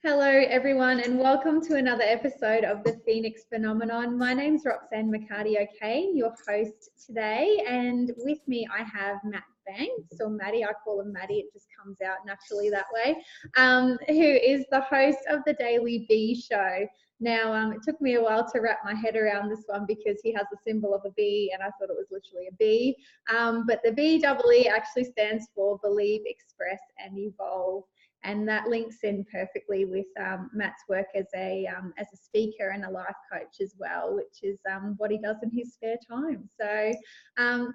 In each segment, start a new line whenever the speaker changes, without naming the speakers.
Hello, everyone, and welcome to another episode of the Phoenix Phenomenon. My name's Roxanne McCarty-O'Kane, your host today, and with me I have Matt Banks, or Maddie. I call him Maddie, it just comes out naturally that way, who is the host of the Daily B Show. Now, it took me a while to wrap my head around this one because he has the symbol of a B, and I thought it was literally a B. But the BEE actually stands for Believe, Express, and Evolve. And that links in perfectly with Matt's work as a speaker and a life coach as well, which is what he does in his spare time. So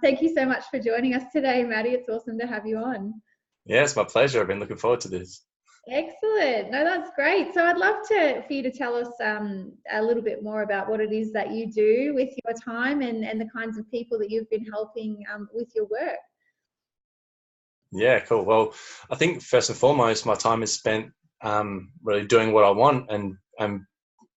thank you so much for joining us today, Maddie. It's awesome to have you on.
Yeah, it's my pleasure. I've been looking forward to this.
Excellent. No, that's great. So I'd love for you to tell us a little bit more about what it is that you do with your time and the kinds of people that you've been helping with your work.
Yeah, cool. Well, I think first and foremost, my time is spent really doing what I want and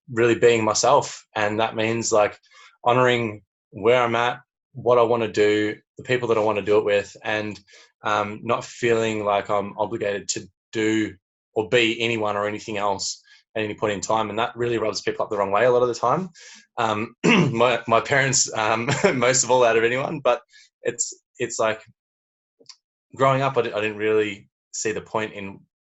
really being myself. And that means like honoring where I'm at, what I want to do, the people that I want to do it with, and not feeling like I'm obligated to do or be anyone or anything else at any point in time. And that really rubs people up the wrong way a lot of the time. My parents, most of all out of anyone, but it's like, growing up, I didn't really see the point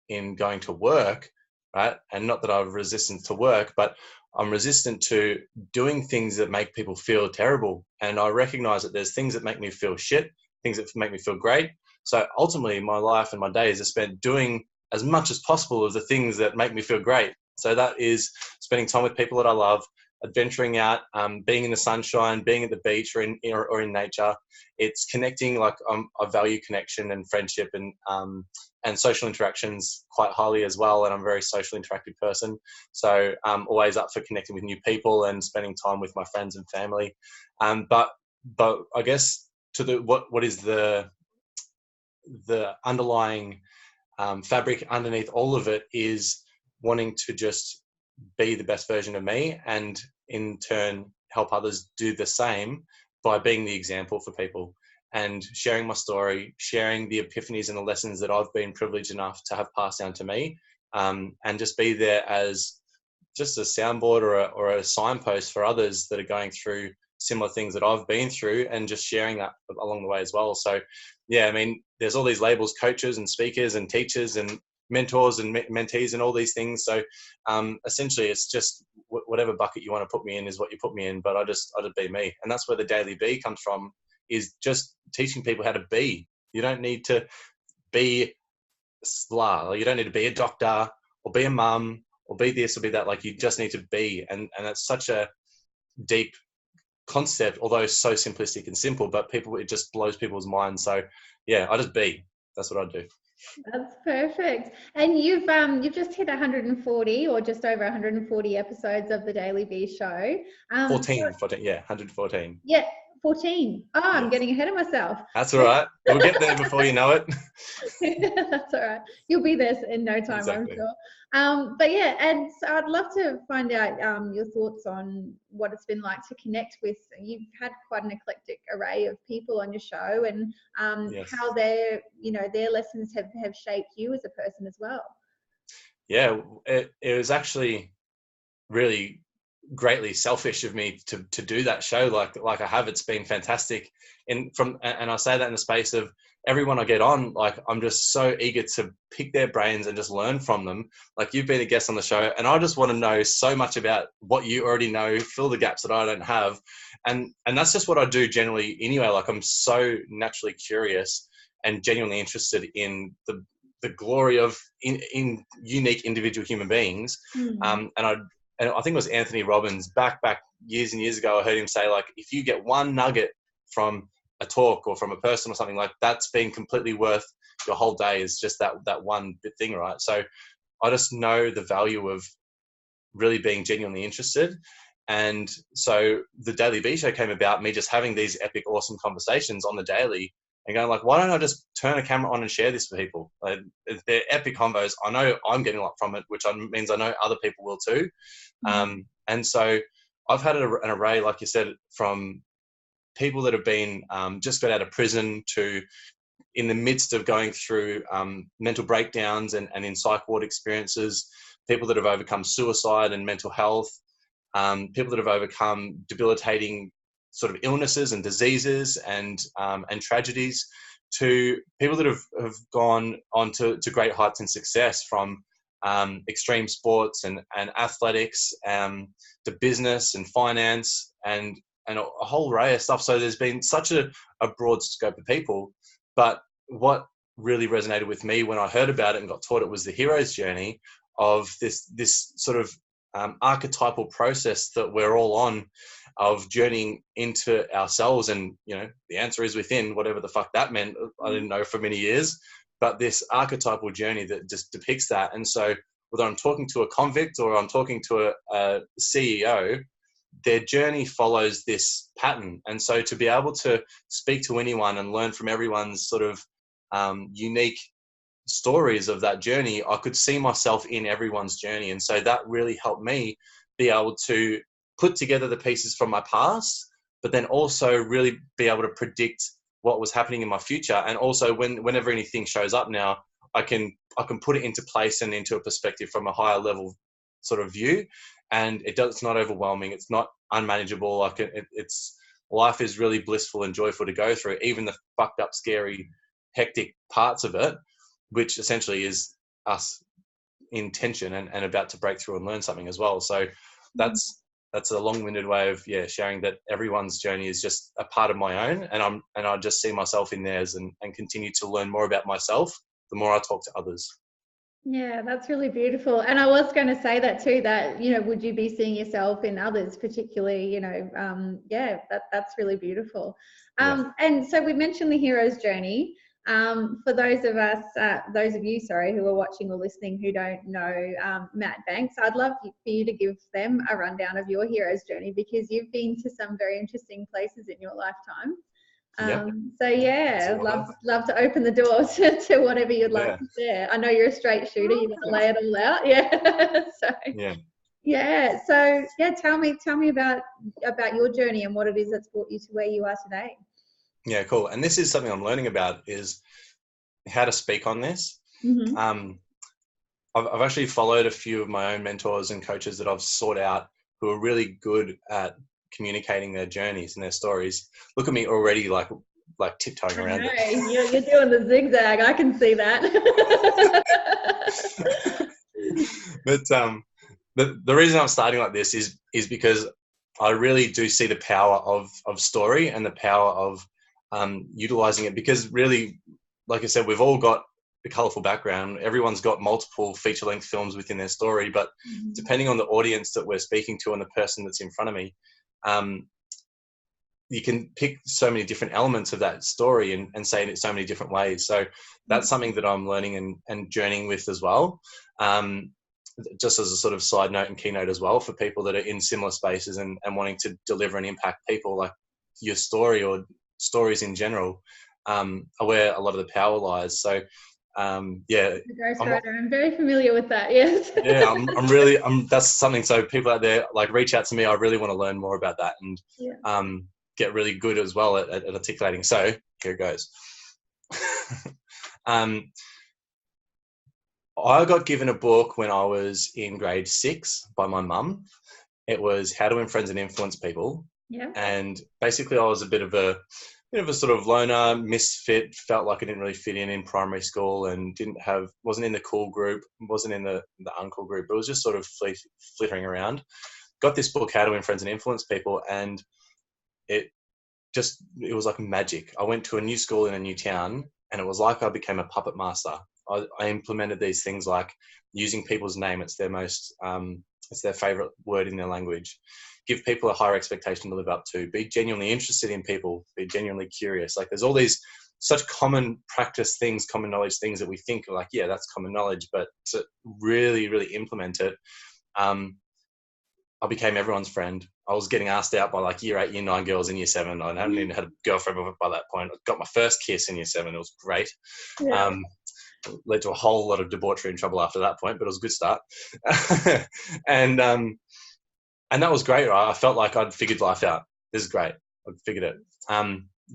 in going to work, right? And not that I'm resistant to work, but I'm resistant to doing things that make people feel terrible. And I recognize that there's things that make me feel shit, things that make me feel great. So ultimately, my life and my days are spent doing as much as possible of the things that make me feel great. So that is spending time with people that I love, adventuring out, being in the sunshine, being at the beach or in nature. It's connecting. Like I value connection and friendship and social interactions quite highly as well. And I'm a very socially interactive person. So I'm always up for connecting with new people and spending time with my friends and family. But I guess what is the underlying fabric underneath all of it is wanting to just be the best version of me and in turn help others do the same by being the example for people and sharing my story, sharing the epiphanies and the lessons that I've been privileged enough to have passed down to me, and just be there as just a soundboard or a signpost for others that are going through similar things that I've been through and just sharing that along the way as well. So yeah, I mean, there's all these labels, coaches and speakers and teachers and mentors and mentees and all these things. So essentially it's just whatever bucket you want to put me in is what you put me in, but I just be me. And that's where the Daily B comes from, is just teaching people how to be. You don't need to be blah. You don't need to be a doctor or be a mum or be this or be that. Like you just need to be. And that's such a deep concept, although so simplistic and simple, but it just blows people's minds. So yeah, I just be. That's what I do.
That's perfect. And you've just hit 140 or just over 140 episodes of the Daily B Show.
14, yeah, 114.
Yeah, 14. Oh, I'm
Yes.
getting ahead of myself.
That's all right. We'll get there before you know it.
That's all right. You'll be there in no time, exactly. I'm sure. But yeah, and so I'd love to find out your thoughts on what it's been like to connect with. You've had quite an eclectic array of people on your show, and yes, how their lessons have shaped you as a person as well.
Yeah, it was actually really greatly selfish of me to do that show like I have. It's been fantastic, and I say that in the space of everyone I get on, like I'm just so eager to pick their brains and just learn from them. Like you've been a guest on the show and I just want to know so much about what you already know, fill the gaps that I don't have, and that's just what I do generally anyway. Like I'm so naturally curious and genuinely interested in the glory of in unique individual human beings. And I think it was Anthony Robbins back years and years ago. I heard him say, like, if you get one nugget from a talk or from a person or something, like that's been completely worth your whole day, is just that one bit thing, right? So I just know the value of really being genuinely interested. And so the Daily B Show came about me just having these epic, awesome conversations on the daily and going like, why don't I just turn a camera on and share this with people? Like, they're epic combos. I know I'm getting a lot from it, which means I know other people will too. And so I've had an array, like you said, from people that have been just got out of prison to in the midst of going through mental breakdowns and in psych ward experiences, people that have overcome suicide and mental health, people that have overcome debilitating sort of illnesses and diseases and tragedies, to people that have gone on to great heights and success, from extreme sports and athletics to business and finance and a whole array of stuff. So there's been such a broad scope of people. But what really resonated with me when I heard about it and got taught it was the hero's journey of this sort of archetypal process that we're all on, of journeying into ourselves. And, you know, the answer is within, whatever the fuck that meant. I didn't know for many years, but this archetypal journey that just depicts that. And so whether I'm talking to a convict or I'm talking to a CEO, their journey follows this pattern. And so to be able to speak to anyone and learn from everyone's sort of unique stories of that journey, I could see myself in everyone's journey. And so that really helped me be able to put together the pieces from my past, but then also really be able to predict what was happening in my future. And also whenever anything shows up now, I can put it into place and into a perspective from a higher level sort of view. And it's not overwhelming. It's not unmanageable. It's life is really blissful and joyful to go through, even the fucked up, scary, hectic parts of it, which essentially is us in tension and about to break through and learn something as well. So that's a long-winded way of sharing that everyone's journey is just a part of my own, and I just see myself in theirs and continue to learn more about myself the more I talk to others.
Yeah, that's really beautiful. And I was going to say that too, that, you know, would you be seeing yourself in others, particularly, you know, that's really beautiful. And so we mentioned the hero's journey. For those of you, who are watching or listening who don't know Matt Banks, I'd love for you to give them a rundown of your hero's journey, because you've been to some very interesting places in your lifetime. So yeah, love to open the door to whatever you'd like to share. I know you're a straight shooter, you're gonna lay it all out. Tell me about your journey and what it is that's brought you to where you are today.
Yeah, cool. And this is something I'm learning about, is how to speak on this. I've actually followed a few of my own mentors and coaches that I've sought out who are really good at communicating their journeys and their stories. Look at me already, like tiptoeing around it.
You're doing the zigzag. I can see that.
But the reason I'm starting like this is because I really do see the power of story and the power of utilizing it. Because really, like I said, we've all got a colorful background. Everyone's got multiple feature-length films within their story, but depending on the audience that we're speaking to and the person that's in front of me, you can pick so many different elements of that story and say it in so many different ways. So that's something that I'm learning and journeying with as well. Just as a sort of side note and keynote as well, for people that are in similar spaces and wanting to deliver and impact people, like your story or stories in general, are where a lot of the power lies. So the ghostwriter,
I'm very familiar with that. Yes.
that's something. So people out there, like, reach out to me. I really want to learn more about that and get really good as well at articulating. So here it goes. I got given a book when I was in grade 6 by my mum. It was How to Win Friends and Influence People.
Yeah.
And basically I was a bit of a sort of loner, misfit, felt like I didn't really fit in primary school, and wasn't in the cool group, wasn't in the uncool group, but was just sort of flittering around. Got this book, How to Win Friends and Influence People, and it was like magic. I went to a new school in a new town, and it was like I became a puppet master. I implemented these things like using people's name. It's their it's their favorite word in their language. Give people a higher expectation to live up to. Be genuinely interested in people. Be genuinely curious. Like, there's all these such common practice things, common knowledge things that we think are like, yeah, that's common knowledge. But to really, really implement it, I became everyone's friend. I was getting asked out by like year 8, year 9 girls in year 7. I hadn't even had a girlfriend by that point. I got my first kiss in year 7. It was great.
Yeah.
Led to a whole lot of debauchery and trouble after that point, but it was a good start. And that was great. Right? I felt like I'd figured life out. This is great. I'd figured it.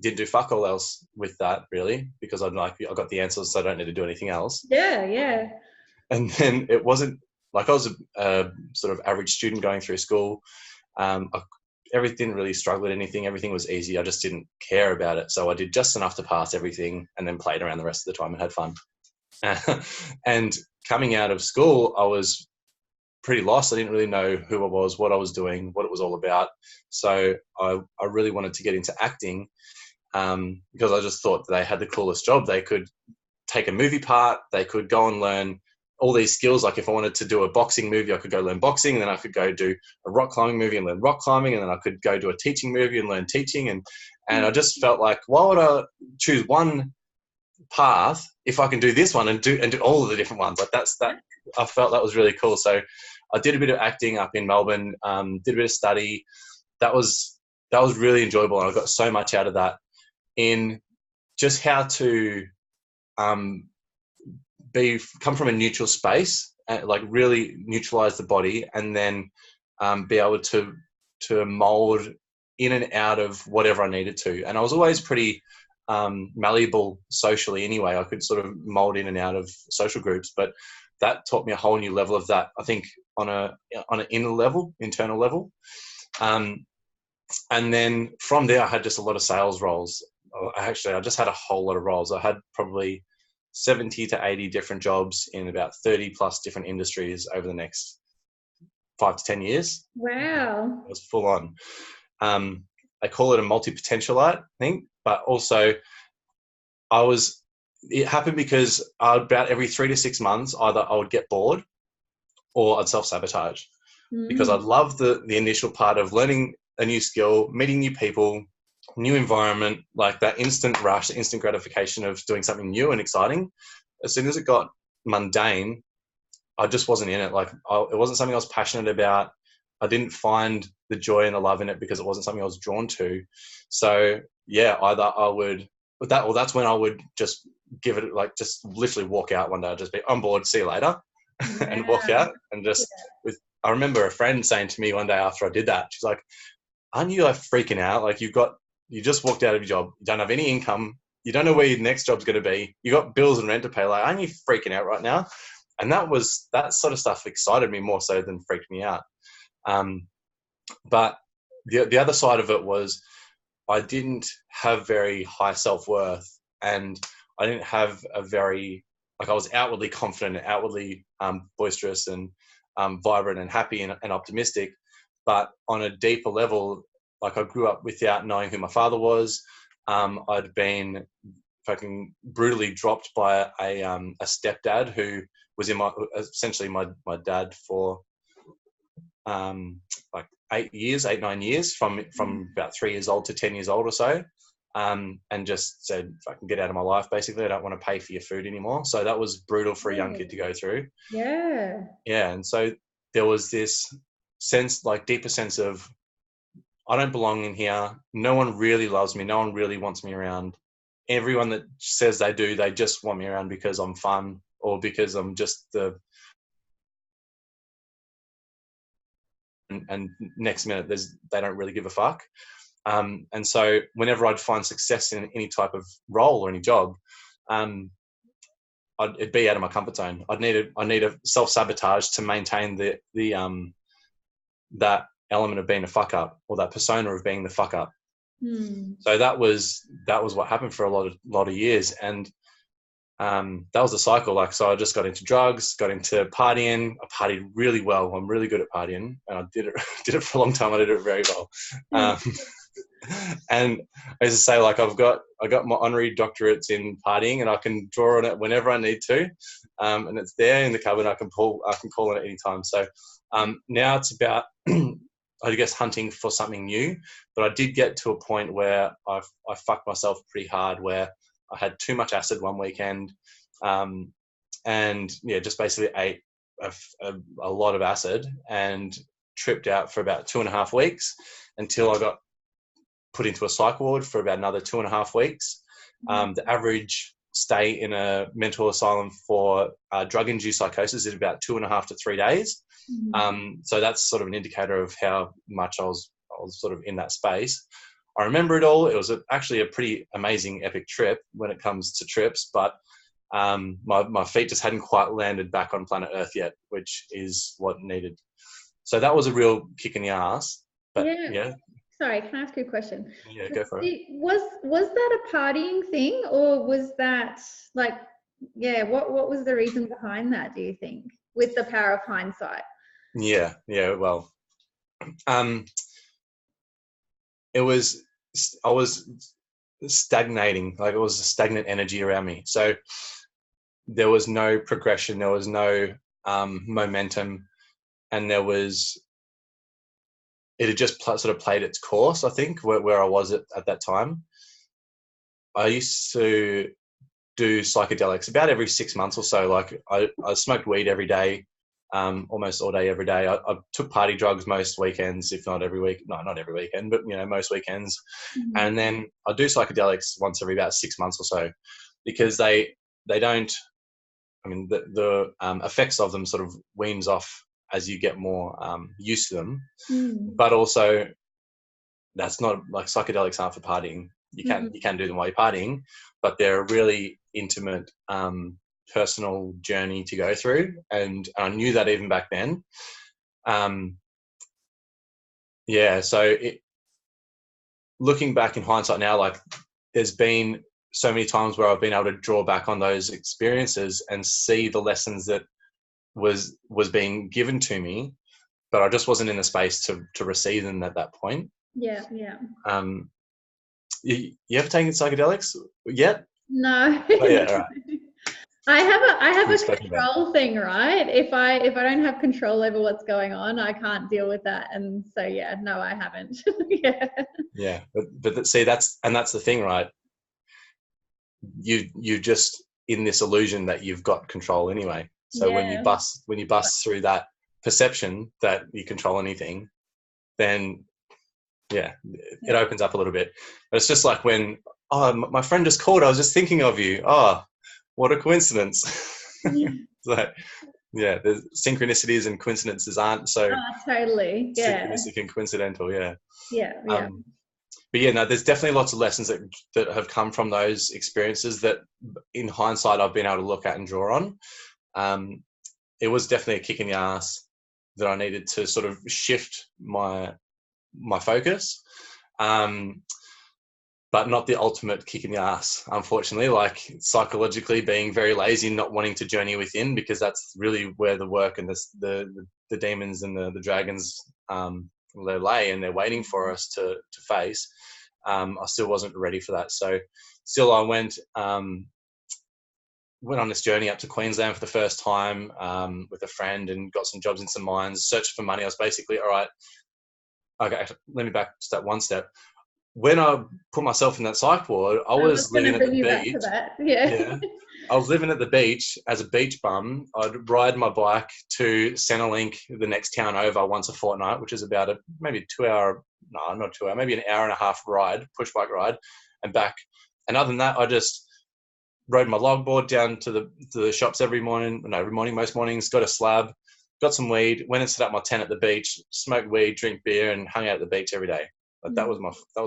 didn't do fuck all else with that really, because I got the answers, so I don't need to do anything else.
Yeah.
And then it wasn't like I was a sort of average student going through school. Everything didn't really struggle at anything. Everything was easy. I just didn't care about it. So I did just enough to pass everything and then played around the rest of the time and had fun. And coming out of school, I was pretty lost. I didn't really know who I was, what I was doing, what it was all about. So I really wanted to get into acting because I just thought they had the coolest job. They could take a movie part. They could go and learn all these skills. Like if I wanted to do a boxing movie, I could go learn boxing, and then I could go do a rock climbing movie and learn rock climbing, and then I could go do a teaching movie and learn teaching. And I just felt like, why would I choose one path if I can do this one and do all of the different ones? Like that. I felt that was really cool. So I did a bit of acting up in Melbourne. Did a bit of study. That was really enjoyable, and I got so much out of that in just how to come from a neutral space, and like really neutralize the body, and then be able to mold in and out of whatever I needed to. And I was always pretty malleable socially anyway. I could sort of mold in and out of social groups, but that taught me a whole new level of that, I think, on an internal level. And then from there, I had just a lot of sales roles. Actually, I just had a whole lot of roles. I had probably 70 to 80 different jobs in about 30 plus different industries over the next 5 to 10 years.
Wow.
It was full on. I call it a multi-potentialite thing, but also it happened because about every 3 to 6 months, either I would get bored or I'd self-sabotage because I love the initial part of learning a new skill, meeting new people, new environment, like that instant rush, instant gratification of doing something new and exciting. As soon as it got mundane, I just wasn't in it. Like it wasn't something I was passionate about. I didn't find the joy and the love in it because it wasn't something I was drawn to. So yeah, either I would, that's when I would just give it, like, just literally walk out one day. I'd just be, I'm bored, see you later, and walk out. And just I remember a friend saying to me one day after I did that, she's like, aren't you like freaking out? Like you just walked out of your job. You don't have any income. You don't know where your next job's going to be. You got bills and rent to pay. Like, aren't you freaking out right now? And that sort of stuff excited me more so than freaked me out. But the other side of it was I didn't have very high self-worth, and I didn't have I was outwardly confident, outwardly boisterous and vibrant and happy and optimistic. But on a deeper level, like I grew up without knowing who my father was. I'd been fucking brutally dropped by a stepdad who was essentially my dad for like 8, 9 years, from about 3 years old to 10 years old or so. And just said, if I can get out of my life, basically, I don't want to pay for your food anymore. So that was brutal for a young kid to go through.
Yeah.
Yeah. And so there was this sense, like deeper sense of, I don't belong in here. No one really loves me. No one really wants me around. Everyone that says they do, they just want me around because I'm fun or because I'm just and next minute they don't really give a fuck. And so whenever I'd find success in any type of role or any job, it'd be out of my comfort zone. I need a self-sabotage to maintain that element of being a fuck up, or that persona of being the fuck up. So that was what happened for a lot of years. And that was the cycle. Like, so I just got into drugs, got into partying. I partied really well. I'm really good at partying, and I did it for a long time. I did it very well. And I used to say, like, I got my honorary doctorates in partying, and I can draw on it whenever I need to. And it's there in the cupboard. I can call on it any time. So now it's about, I guess, hunting for something new. But I did get to a point where I fucked myself pretty hard, where I had too much acid one weekend, and yeah, just basically ate a lot of acid and tripped out for about 2.5 weeks until I got put into a psych ward for about another 2.5 weeks. The average stay in a mental asylum for drug-induced psychosis is about 2.5 to 3 days. So that's sort of an indicator of how much I was sort of in that space. I remember it all. It was actually a pretty amazing, epic trip when it comes to trips, but my feet just hadn't quite landed back on planet Earth yet, which is what needed. So that was a real kick in the ass. But yeah.
Sorry, can I ask you a question?
Yeah, go for it.
Was that a partying thing, or was that like, what was the reason behind that, do you think, with the power of hindsight?
Yeah, well, I was stagnating, like it was a stagnant energy around me. So there was no progression, there was no momentum, and it had just sort of played its course, I think, where I was at that time. I used to do psychedelics about every 6 months or so. Like I smoked weed every day, almost all day, every day. I took party drugs most weekends, if not every week. No, not every weekend, but most weekends.
Mm-hmm.
And then I do psychedelics once every about 6 months or so, because they don't. I mean, the effects of them sort of weans off as you get more used to them. But also, that's not like psychedelics aren't for partying. You can do them while you're partying, but they're a really intimate, personal journey to go through. And I knew that even back then. So looking back in hindsight now, like there's been so many times where I've been able to draw back on those experiences and see the lessons that was being given to me, but I just wasn't in the space to receive them at that point.
Yeah.
You ever taken psychedelics yet?
No.
Oh, yeah, all right.
I have a control thing, right? If I don't have control over what's going on, I can't deal with that. And so no, I haven't.
Yeah, but see, that's the thing, right? You just in this illusion that you've got control anyway. So when you bust through that perception that you control anything, then it opens up a little bit. But it's just like when, my friend just called, I was just thinking of you. Oh, what a coincidence. Like, the synchronicities and coincidences aren't so
totally
synchronistic and coincidental. But there's definitely lots of lessons that have come from those experiences that in hindsight I've been able to look at and draw on. It was definitely a kick in the ass that I needed to sort of shift my focus, but not the ultimate kick in the ass, unfortunately, like psychologically being very lazy and not wanting to journey within, because that's really where the work and the demons and the dragons they lay, and they're waiting for us to face. I still wasn't ready for that. So still I went on this journey up to Queensland for the first time with a friend, and got some jobs in some mines, searched for money. I was basically, all right, okay, let me back step one step. When I put myself in that psych ward, I was living at the beach. I was living at the beach as a beach bum. I'd ride my bike to Centrelink, the next town over, once a fortnight, which is about maybe an hour and a half ride, push bike ride, and back. And other than that, I just rode my logboard down to the shops most mornings, got a slab, got some weed, went and set up my tent at the beach, smoked weed, drink beer, and hung out at the beach every day. But that was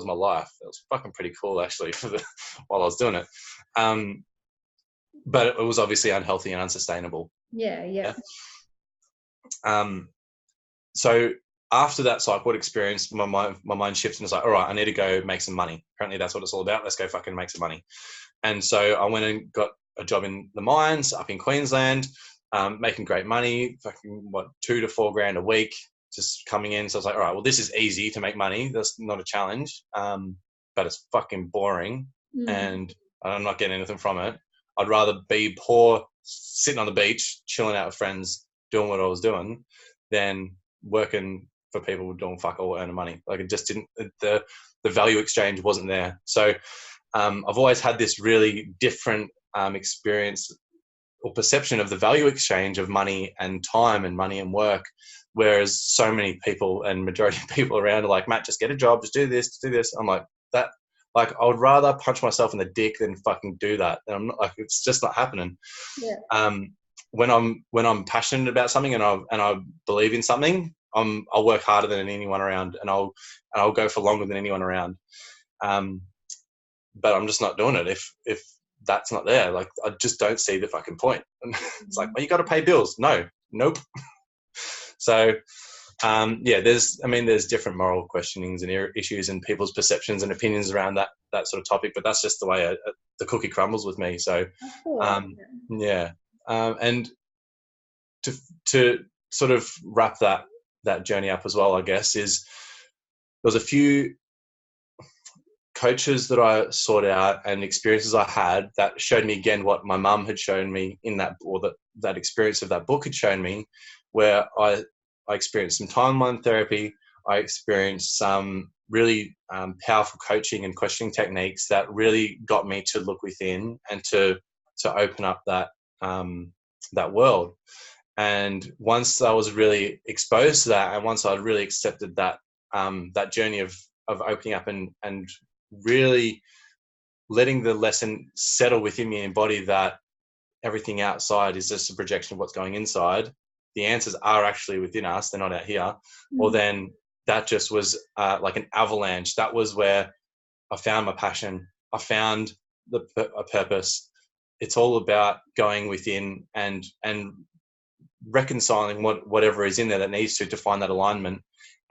my life. It was fucking pretty cool, actually, while I was doing it. But it was obviously unhealthy and unsustainable.
Yeah.
So after that psych ward experience, my mind shifted and was like, all right, I need to go make some money. Apparently that's what it's all about. Let's go fucking make some money. And so I went and got a job in the mines up in Queensland, making great money, fucking $2,000 to $4,000 a week, just coming in. So I was like, all right, well, this is easy to make money. That's not a challenge, but it's fucking boring, and I'm not getting anything from it. I'd rather be poor, sitting on the beach, chilling out with friends, doing what I was doing, than working for people doing fuck all, earning money. Like, it just didn't, the value exchange wasn't there. So I've always had this really different experience or perception of the value exchange of money and time, and money and work, whereas so many people and majority of people around are like, Matt, just get a job, just do this. I'm like, that, like, I would rather punch myself in the dick than fucking do that. And I'm not, like, it's just not happening. When I'm passionate about something and I believe in something, I'll work harder than anyone around, and I'll go for longer than anyone around. but I'm just not doing it if that's not there. Like, I just don't see the fucking point. And it's like, well, you got to pay bills. Nope. So, there's different moral questionings and issues and people's perceptions and opinions around that sort of topic, but that's just the way the cookie crumbles with me. So, and to sort of wrap that journey up as well, I guess, is there was a few coaches that I sought out and experiences I had that showed me again what my mum had shown me in that, or that experience of that book had shown me, where I experienced some timeline therapy. I experienced some really powerful coaching and questioning techniques that really got me to look within and to open up that world. And once I was really exposed to that, and once I really accepted that journey of opening up and really letting the lesson settle within me and embody that everything outside is just a projection of what's going inside, the answers are actually within us, they're not out here. Well, then that just was like an avalanche. That was where I found my passion. I found a purpose. It's all about going within and reconciling whatever is in there that needs to find that alignment,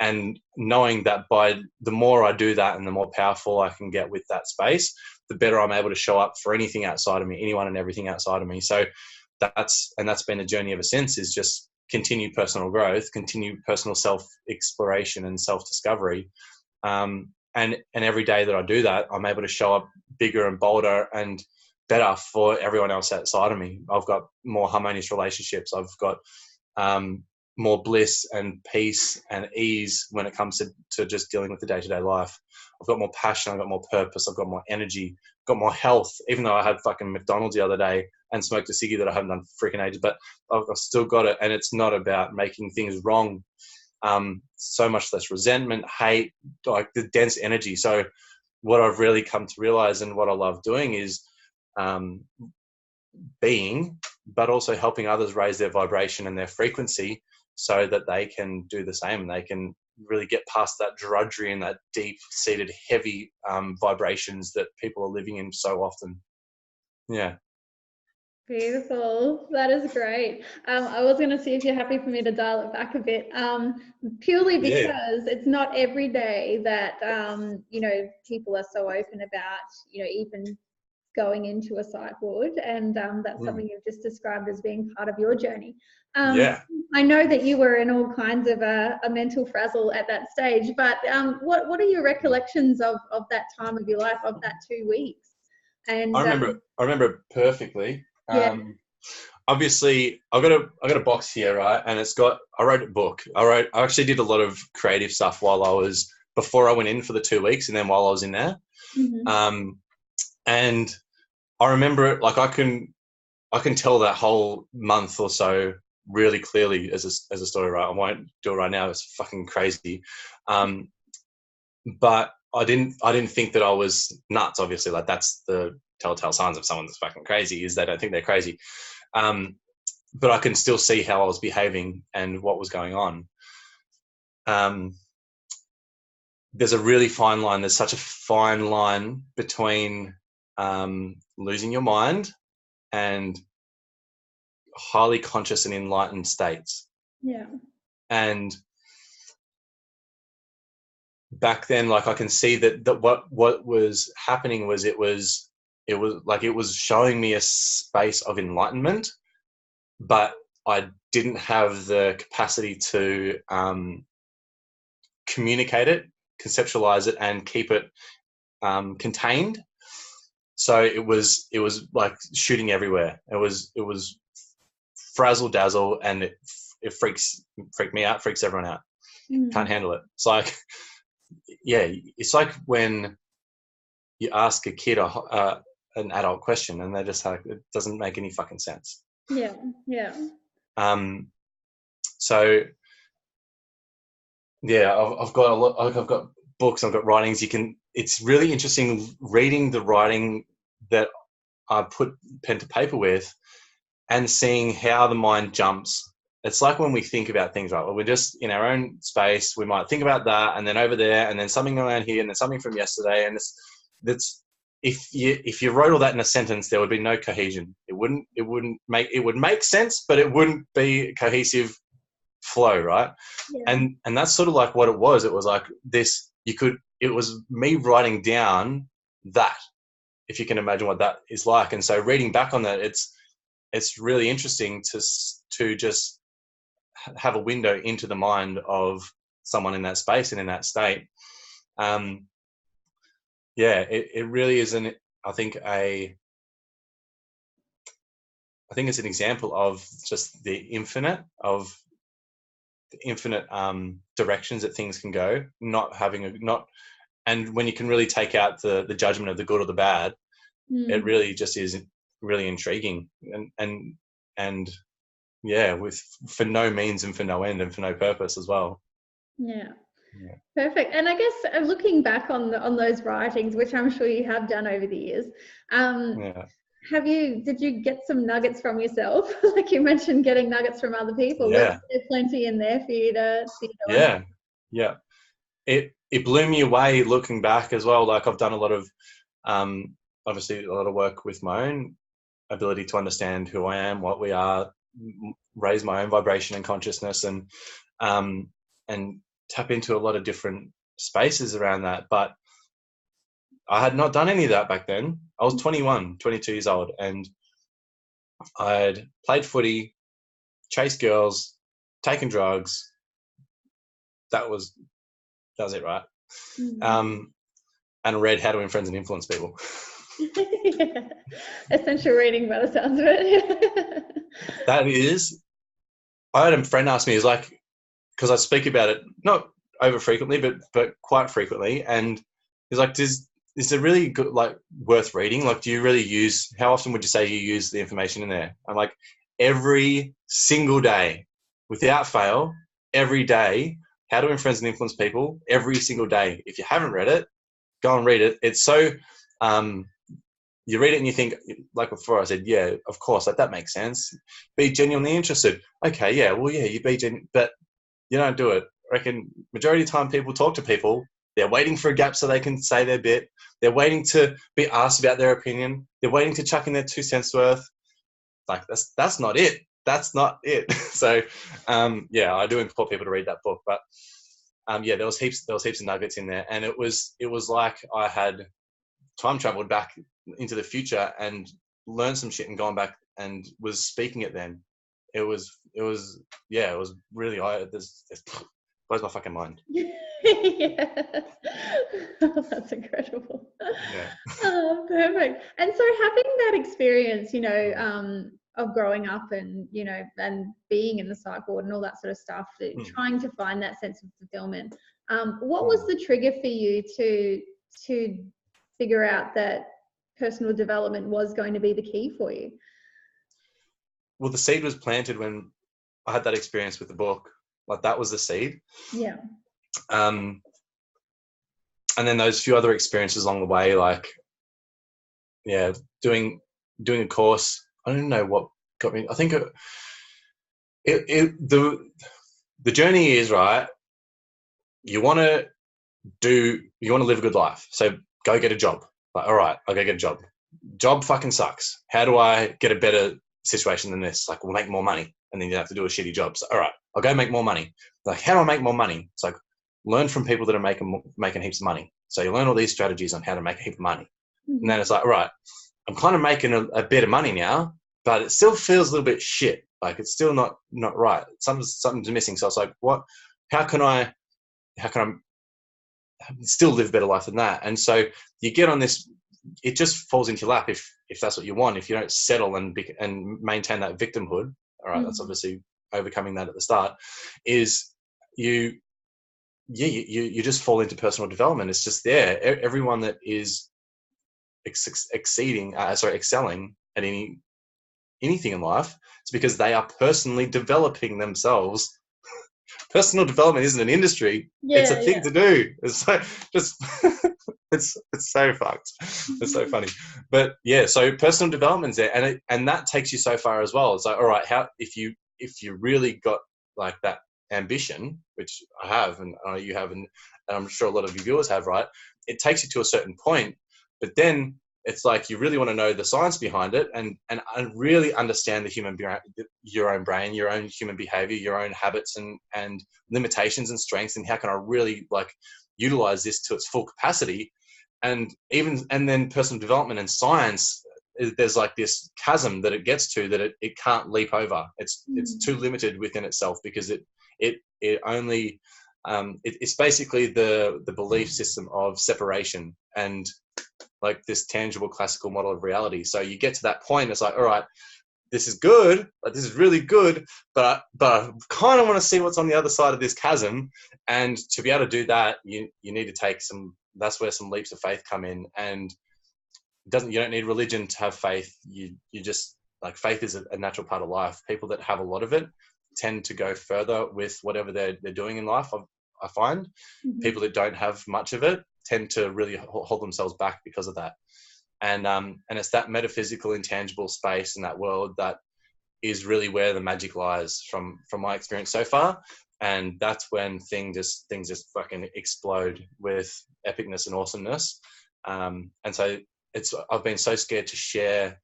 and knowing that by the more I do that and the more powerful I can get with that space, the better I'm able to show up for anything outside of me, anyone and everything outside of me. So that's been a journey ever since, is just continue personal growth, continue personal self-exploration and self-discovery. And every day that I do that, I'm able to show up bigger and bolder and better for everyone else outside of me. I've got more harmonious relationships. I've got more bliss and peace and ease when it comes to just dealing with the day-to-day life. I've got more passion. I've got more purpose. I've got more energy. I've got more health, even though I had fucking McDonald's the other day and smoked a ciggy that I haven't done for freaking ages, but I've still got it. And it's not about making things wrong. So much less resentment, hate, like the dense energy. So what I've really come to realize and what I love doing is being, but also helping others raise their vibration and their frequency so that they can do the same, and they can really get past that drudgery and that deep-seated, heavy vibrations that people are living in so often. Yeah.
Beautiful. That is great. I was going to see if you're happy for me to dial it back a bit, purely because it's not every day that, people are so open about, even going into a psych ward, and that's something you've just described as being part of your journey. I know that you were in all kinds of a mental frazzle at that stage, but what are your recollections of that time of your life, of that 2 weeks? And
I remember it perfectly. Obviously I got a box here, right? And I wrote a book. I actually did a lot of creative stuff before I went in for the 2 weeks, and then while I was in there. And I remember it like I can tell that whole month or so really clearly as a story, right? I won't do it right now. It's fucking crazy. But I didn't think that I was nuts. Obviously, like that's the telltale signs of someone that's fucking crazy, is they don't think they're crazy. But I can still see how I was behaving and what was going on. There's a really fine line. There's such a fine line between losing your mind and highly conscious and enlightened states.
Yeah. And
back then, like I can see that what was happening was it was showing me a space of enlightenment, but I didn't have the capacity to communicate it, conceptualize it, and keep it contained. So it was like shooting everywhere. It was frazzle dazzle, and it freaked me out, freaks everyone out. Can't handle it. It's like, it's like when you ask a kid an adult question and they just like, it doesn't make any fucking sense.
Yeah.
So I've got a lot. I've got books. I've got writings. It's really interesting reading the writing that I put pen to paper with, and seeing how the mind jumps it's like when we think about things, right? Well, we're just in our own space. We might think about that, and then over there, and then something around here, and then something from yesterday, and that's if you wrote all that in a sentence, there would be no cohesion. It would make sense, but it wouldn't be a cohesive flow, right?
Yeah.
And that's sort of like what it was. It was like this. It was me writing down that, if you can imagine what that is like. And so reading back on that, it's really interesting to just have a window into the mind of someone in that space and in that state. It really is I think it's an example of just the infinite directions that things can go, and when you can really take out the judgment of the good or the bad, it really just is really intriguing and with for no means and for no end and for no purpose as well.
Yeah. Perfect. And I guess looking back on those writings, which I'm sure you have done over the years, did you get some nuggets from yourself? Like you mentioned, getting nuggets from other people.
Yeah.
Was there plenty in there for you to
Yeah. It blew me away looking back as well. Like I've done a lot of obviously a lot of work with my own ability to understand who I am, what we are, raise my own vibration and consciousness, and tap into a lot of different spaces around that. But I had not done any of that back then. I was 21, 22 years old, and I'd played footy, chased girls, taken drugs. That was it, right? And read How to Win Friends and Influence People.
Yeah. Essential reading by the sounds of it.
That is. I had a friend ask me, he's like, because I speak about it not over frequently, but quite frequently, and he's like, is it really good, like worth reading? Like, do you really how often would you say you use the information in there? I'm like, every single day, without fail, every day, How to Win Friends and Influence People, every single day. If you haven't read it, go and read it. It's so, you read it and you think, like before I said, yeah, of course, that makes sense. Be genuinely interested. Okay, yeah, well, yeah, you be genuine, but you don't do it. I reckon majority of the time people talk to people, they're waiting for a gap so they can say their bit. They're waiting to be asked about their opinion. They're waiting to chuck in their 2 cents worth. Like that's not it. That's not it. So, I do implore people to read that book. But there was heaps of nuggets in there, and it was like I had time traveled back into the future and learned some shit and gone back and was speaking it then. It was really, it blows my fucking mind.
Yeah. Oh, that's incredible. Yeah. Oh, perfect. And so having that experience, of growing up and, and being in the psych ward and all that sort of stuff, trying to find that sense of fulfillment. What was the trigger for you to figure out that personal development was going to be the key for you?
Well, the seed was planted when I had that experience with the book. Like that was the seed.
Yeah.
And then those few other experiences along the way, like, doing a course. I don't know what got me. I think the journey is right. You want to live a good life. So go get a job. Like, all right, I'll go get a job. Job fucking sucks. How do I get a better situation than this? Like, we'll make more money. And then you have to do a shitty job. So, all right, I'll go make more money. Like, how do I make more money? It's like, learn from people that are making heaps of money. So you learn all these strategies on how to make a heap of money. Mm-hmm. And then it's like, all right, I'm kind of making a bit of money now, but it still feels a little bit shit. Like, it's still not right. Something's missing. So it's like, how can I still live a better life than that? And so you get on this, it just falls into your lap if that's what you want. If you don't settle and maintain that victimhood, all right, that's obviously overcoming that at the start, is you just fall into personal development. It's just there. Everyone that is excelling at anything in life, it's because they are personally developing themselves. Personal development isn't an industry. It's a thing to do. It's like just it's so fucked. It's so funny. But so personal development's there, and that takes you so far as well. It's like, all right, how if you if you really got like that ambition, which I have, and you have, and I'm sure a lot of your viewers have, right? It takes you to a certain point, but then it's like you really want to know the science behind it, and really understand your own brain, your own human behavior, your own habits and limitations and strengths, and how can I really like utilize this to its full capacity. And then personal development and science, there's like this chasm that it gets to that it can't leap over. It's too limited within itself, because it only it's basically the belief system of separation and like this tangible classical model of reality. So you get to that point, it's like, all right, this is good, like this is really good, but I kind of want to see what's on the other side of this chasm. And to be able to do that, you need to take that's where some leaps of faith come in. And you don't need religion to have faith. You just, like, faith is a natural part of life. People that have a lot of it tend to go further with whatever they're doing in life. I find people that don't have much of it tend to really hold themselves back because of that. And it's that metaphysical, intangible space in that world that is really where the magic lies from my experience so far. And that's when things just fucking explode with epicness and awesomeness. And so I've been so scared to share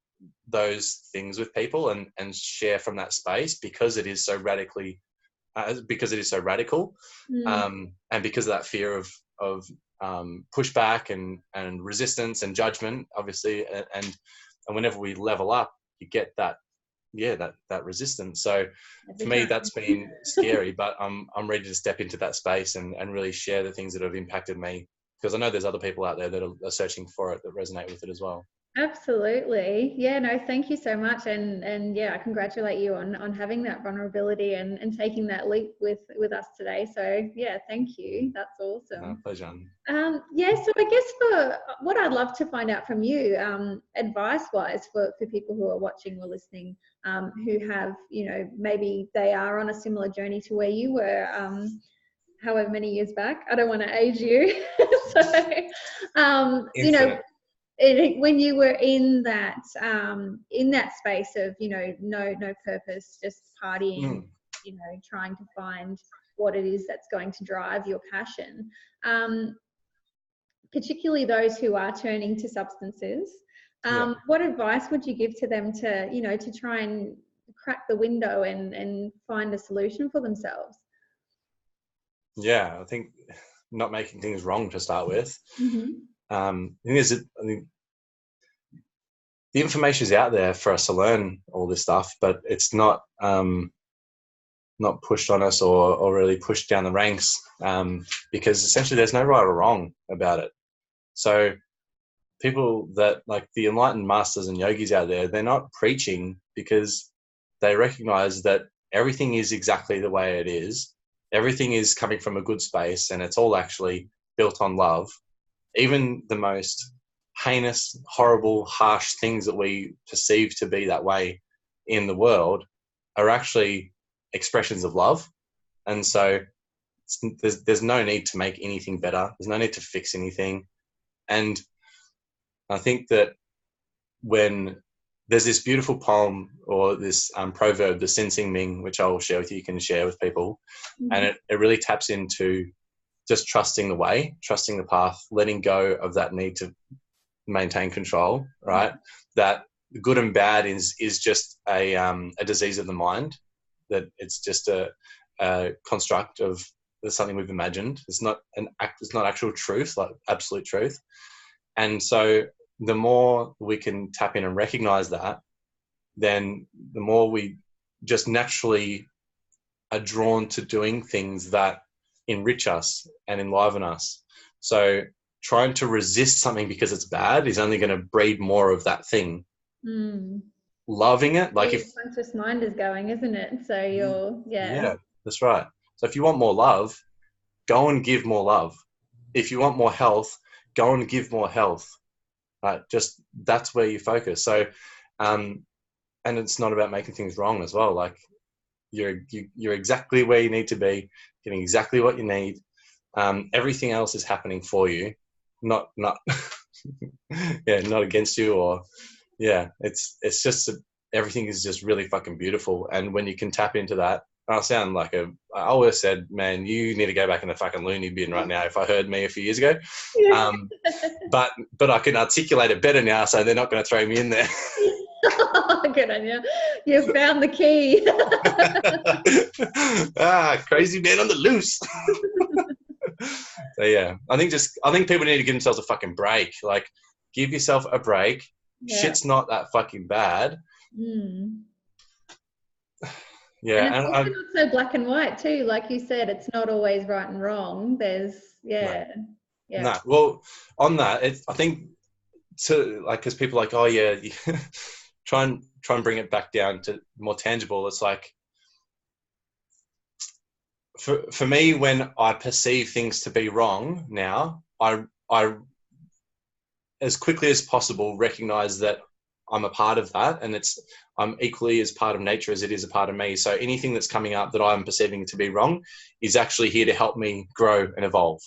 those things with people and share from that space, because it is so radical, and because of that fear of pushback and resistance and judgment, obviously. And whenever we level up, you get that resistance. So for me, that's been scary, but I'm ready to step into that space and really share the things that have impacted me, because I know there's other people out there that are searching for it, that resonate with it as well.
Absolutely. Yeah, no, thank you so much. And yeah, I congratulate you on having that vulnerability and taking that leap with us today. So yeah, thank you. That's awesome.
No, pleasure.
Yeah, so I guess for what I'd love to find out from you, advice-wise for people who are watching or listening, who have, maybe they are on a similar journey to where you were, however many years back. I don't want to age you. So, when you were in that space of no purpose, just partying, trying to find what it is that's going to drive your passion, particularly those who are turning to substances, what advice would you give to them to try and crack the window and find a solution for themselves?
I think not making things wrong to start with. I think the information is out there for us to learn all this stuff, but it's not pushed on us or really pushed down the ranks, because essentially there's no right or wrong about it. So people that, like the enlightened masters and yogis out there, they're not preaching because they recognize that everything is exactly the way it is. Everything is coming from a good space, and it's all actually built on love. Even the most heinous, horrible, harsh things that we perceive to be that way in the world are actually expressions of love. And so there's no need to make anything better. There's no need to fix anything. And I think that when there's this beautiful poem or this proverb, the Sin Sing Ming, which I will share with you, you can share with people, and it really taps into just trusting the way, trusting the path, letting go of that need to maintain control, right? That good and bad is just a disease of the mind, that it's just a construct of something we've imagined. It's not actual truth, like absolute truth. And so the more we can tap in and recognize that, then the more we just naturally are drawn to doing things that enrich us and enliven us. So trying to resist something because it's bad is only going to breed more of that thing. Loving it, like, if
conscious mind is going, isn't it? So
yeah, that's right. So if you want more love, go and give more love. If you want more health, go and give more health. Right? Just that's where you focus. So, and it's not about making things wrong as well. Like you're exactly where you need to be, getting exactly what you need. Everything else is happening for you, not not against you, or it's everything is just really fucking beautiful. And when you can tap into that, I sound like I always said, man, you need to go back in the fucking loony bin right now if I heard me a few years ago.
Yeah.
But I can articulate it better now, so they're not going to throw me in there.
Good on you. You found the key.
Crazy man on the loose. So yeah, I think people need to give themselves a fucking break. Like, give yourself a break.
Yeah.
Shit's not that fucking bad. Yeah,
and it's also not so black and white too. Like you said, it's not always right and wrong. There's
No. Well, on that, I think because people are like, oh yeah, try and bring it back down to more tangible. It's like, for me, when I perceive things to be wrong now, I as quickly as possible recognize that I'm a part of that, and I'm equally as part of nature as it is a part of me. So anything that's coming up that I'm perceiving to be wrong is actually here to help me grow and evolve.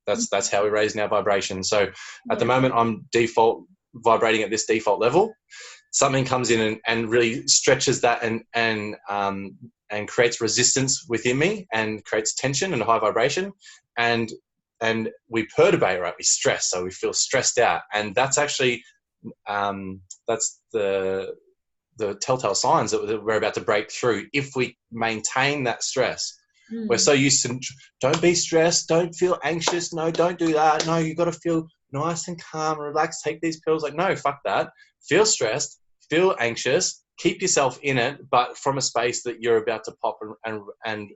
That's how we raise our vibration. So at the moment, I'm default vibrating at this default level. Something comes in and really stretches that and creates resistance within me and creates tension and high vibration, and we perturbate, right? We stress, so we feel stressed out, and that's actually that's the telltale signs that we're about to break through. If we maintain that stress, we're so used to, don't be stressed, don't feel anxious, no, don't do that, no, you got to feel nice and calm, relax, take these pills. Like, no, fuck that. Feel stressed, feel anxious, keep yourself in it, but from a space that you're about to pop and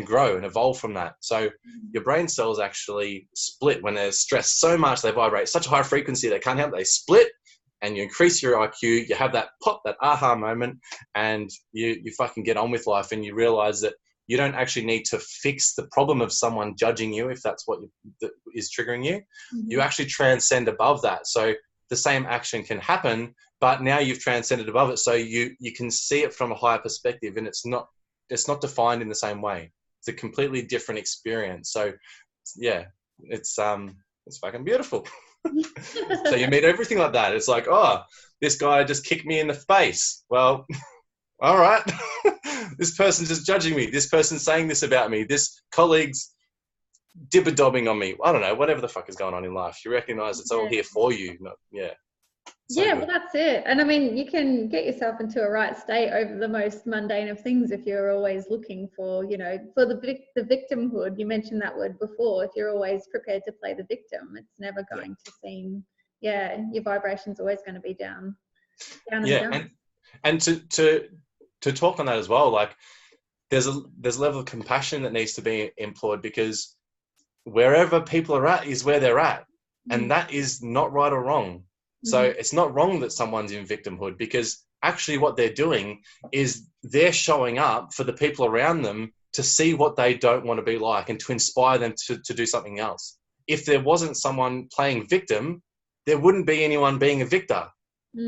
grow and evolve from that. So your brain cells actually split when they're stressed so much, they vibrate such a high frequency they can't help, they split, and you increase your IQ, you have that pop, that aha moment, and you fucking get on with life, and you realize that you don't actually need to fix the problem of someone judging you if that's what is triggering you. You actually transcend above that. So the same action can happen, but now you've transcended above it, so you can see it from a higher perspective, and it's not defined in the same way. It's a completely different experience. So yeah, it's fucking beautiful. So you meet everything like that. It's like, oh, this guy just kicked me in the face. Well, all right. This person's just judging me. This person's saying this about me. This colleague's dibber-dobbing on me. I don't know, whatever the fuck is going on in life. You recognize it's all here for you. So
well, that's it. And I mean, you can get yourself into a right state over the most mundane of things if you're always looking for, for the victimhood. You mentioned that word before. If you're always prepared to play the victim, it's never going to seem, your vibration's always going to be down and down.
And to talk on that as well, like there's a level of compassion that needs to be employed, because wherever people are at is where they're at, and that is not right or wrong. So it's not wrong that someone's in victimhood, because actually what they're doing is they're showing up for the people around them to see what they don't want to be like and to inspire them to do something else. If there wasn't someone playing victim, there wouldn't be anyone being a victor.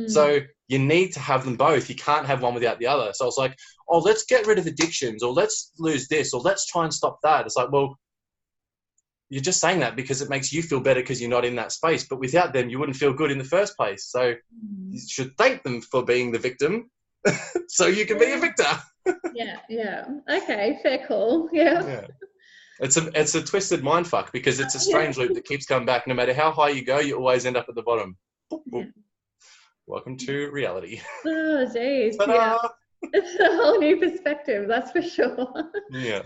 So you need to have them both. You can't have one without the other. So it's like, oh, let's get rid of addictions, or let's lose this, or let's try and stop that. It's like, well, you're just saying that because it makes you feel better because you're not in that space. But without them, you wouldn't feel good in the first place. So you should thank them for being the victim so you can be a victor.
Yeah. Okay, fair call. Yeah.
It's a twisted mind fuck, because it's a strange loop that keeps coming back. No matter how high you go, you always end up at the bottom. Boop, boop. Welcome to reality.
Oh, geez. Yeah. It's a whole new perspective, that's for sure.
Yeah.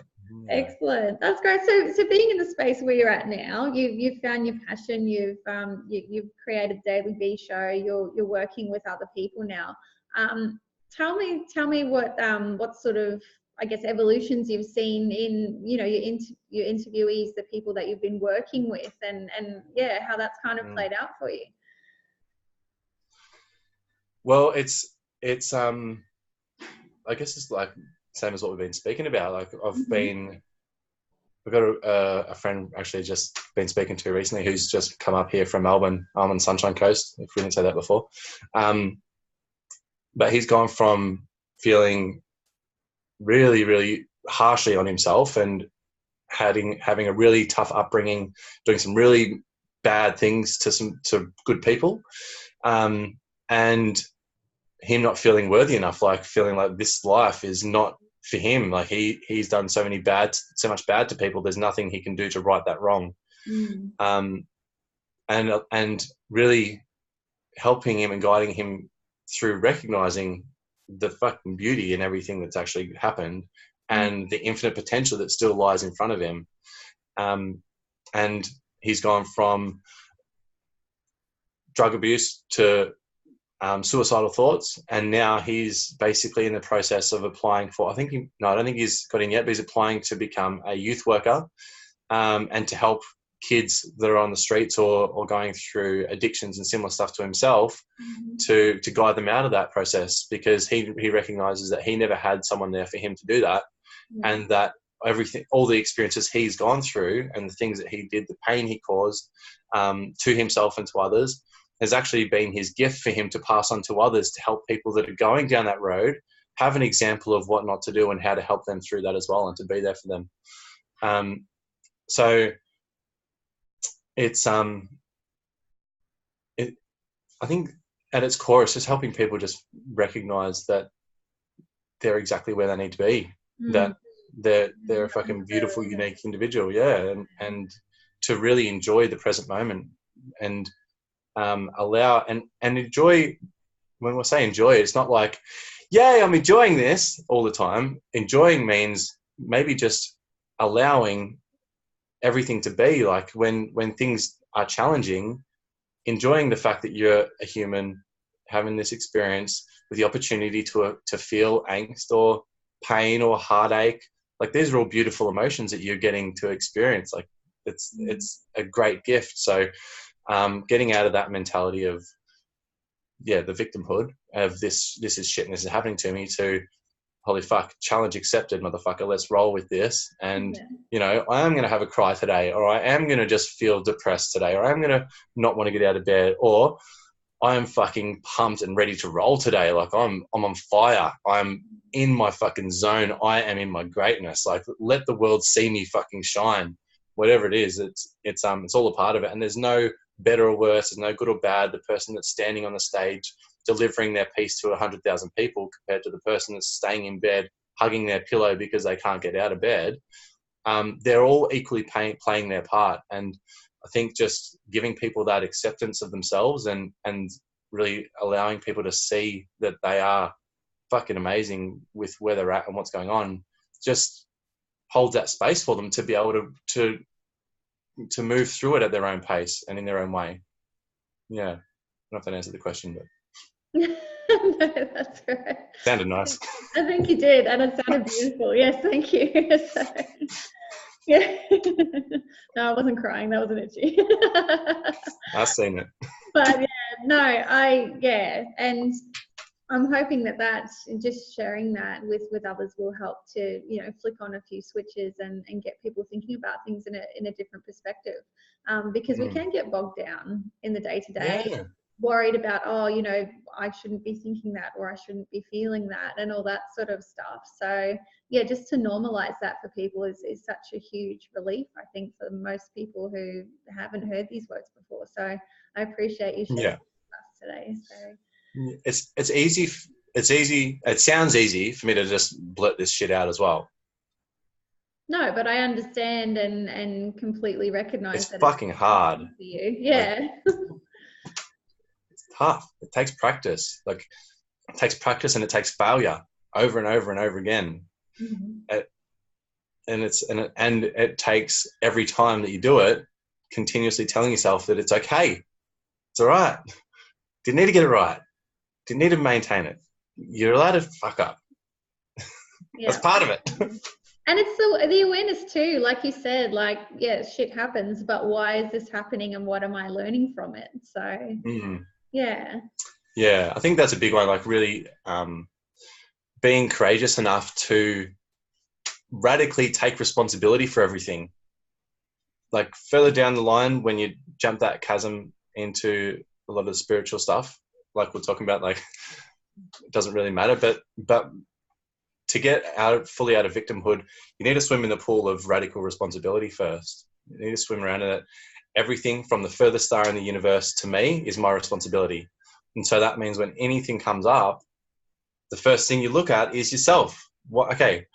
Excellent. That's great. So being in the space where you're at now, you've found your passion. You've created Daily B Show. You're working with other people now. Tell me what sort of, I guess, evolutions you've seen in your interviewees, the people that you've been working with, and how that's kind of played out for you.
Well, it's I guess it's like same as what we've been speaking about. Like we've got a friend actually just been speaking to recently who's just come up here from Melbourne, Sunshine Coast, if we didn't say that before. But he's gone from feeling really, really harshly on himself and having a really tough upbringing, doing some really bad things to good people, and him not feeling worthy enough, like feeling like this life is not for him. Like he's done so much bad to people. There's nothing he can do to right that wrong. And really helping him and guiding him through recognizing the fucking beauty in everything that's actually happened and the infinite potential that still lies in front of him. And he's gone from drug abuse to suicidal thoughts, and now he's basically in the process of applying for, I don't think he's got in yet, but he's applying to become a youth worker, and to help kids that are on the streets or going through addictions and similar stuff to himself, to guide them out of that process, because he recognizes that he never had someone there for him to do that, and that all the experiences he's gone through and the things that he did, the pain he caused to himself and to others, has actually been his gift for him to pass on to others, to help people that are going down that road have an example of what not to do and how to help them through that as well, and to be there for them. So it's I think at its core, it's just helping people just recognize that they're exactly where they need to be, that they're a fucking beautiful, unique individual, and to really enjoy the present moment, and allow and enjoy. When we say enjoy, it's not like, yay, I'm enjoying this all the time. Enjoying means maybe just allowing everything to be, like when things are challenging, enjoying the fact that you're a human having this experience with the opportunity to feel angst or pain or heartache. Like, these are all beautiful emotions that you're getting to experience. Like, it's a great gift. So getting out of that mentality of the victimhood of this is shit and this is happening to me, to holy fuck, challenge accepted, motherfucker, let's roll with this. And you know, I am going to have a cry today, or I am going to just feel depressed today, or I'm going to not want to get out of bed, or I am fucking pumped and ready to roll today. Like, I'm on fire, I'm in my fucking zone, I am in my greatness. Like, let the world see me fucking shine. Whatever it is, it's all a part of it. And there's no better or worse, there's no good or bad. The person that's standing on the stage delivering their piece to 100,000 people compared to the person that's staying in bed hugging their pillow because they can't get out of bed, they're all equally playing their part. And I think just giving people that acceptance of themselves and really allowing people to see that they are fucking amazing with where they're at and what's going on, just hold that space for them to be able to move through it at their own pace and in their own way. Yeah, I don't know if that answered the question, but
No, that's right.
Sounded nice.
I think you did, and it sounded beautiful. Yes, thank you. So, yeah. No, I wasn't crying. That wasn't itchy.
I've seen it.
But and I'm hoping that just sharing that with others will help to, you know, flick on a few switches and get people thinking about things in a different perspective, because we can get bogged down in the day-to-day, worried about, oh, you know, I shouldn't be thinking that, or I shouldn't be feeling that, and all that sort of stuff. So yeah, just to normalize that for people is such a huge relief, I think, for most people who haven't heard these words before. So I appreciate you sharing with us today. So
it's easy. It sounds easy for me to just blurt this shit out as well.
No, but I understand and completely recognize
it's fucking hard
for you. Yeah.
It's tough. It takes practice. Like, it takes practice and it takes failure over and over and over again. And it takes every time that you do it, continuously telling yourself that it's okay. It's all right. Didn't need to get it right. Didn't need to maintain it. You're allowed to fuck up. That's part of it.
And it's the awareness too, like you said, like, yeah, shit happens, but why is this happening and what am I learning from it? So, Yeah,
I think that's a big one, like really being courageous enough to radically take responsibility for everything. Like, further down the line, when you jump that chasm into a lot of the spiritual stuff, like we're talking about, like, it doesn't really matter, but to get fully out of victimhood, you need to swim in the pool of radical responsibility first. You need to swim around in it. Everything from the furthest star in the universe to me is my responsibility. And so that means when anything comes up, the first thing you look at is yourself. Okay,